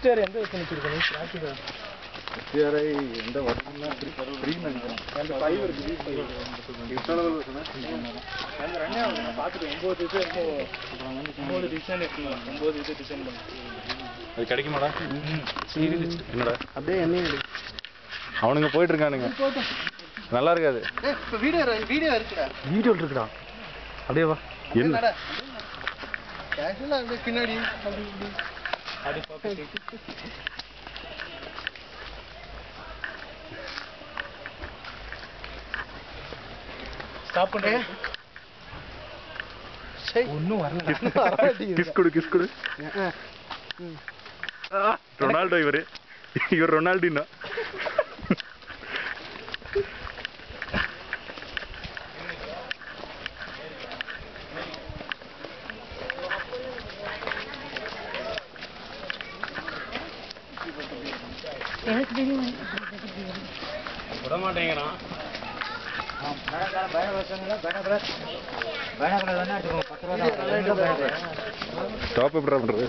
STR எந்த வருஷம் வச்சிருக்கோம் நீ பிராக்டிகல் எஸ்டிஆரை எந்த வருஷம்னா 3 நினைக்கிறேன். அந்த 5 இருக்கு இன்டர்னல் வருஷனா அந்த ரன்னே நான் பார்த்துட்டேன் 9 இது அப்புறம் வந்து 9 டிசைன் இருக்குங்க 9 இது டிசைன் பண்ணி அது கிடைக்குமாடா? என்னடா அப்படியே என்ன அவனுங்க போயிட்டு இருக்கானுங்க. நல்லா இருக்காது. இப்போ வீடியோ இருக்குடா. வீடியோ இருக்குடா அப்படியே வா என்ன கேஷுவலா அப்படியே பின்னாடி அப்படி பாப்பேன் ஸ்டாப் பண்ணு ஒன்னும் வரல கிஸ் கொடு ரொனால்டோ இவர் ரொனால்டினோ விட மாட்டேங்கிறான். டாப் எப்படி பண்றது?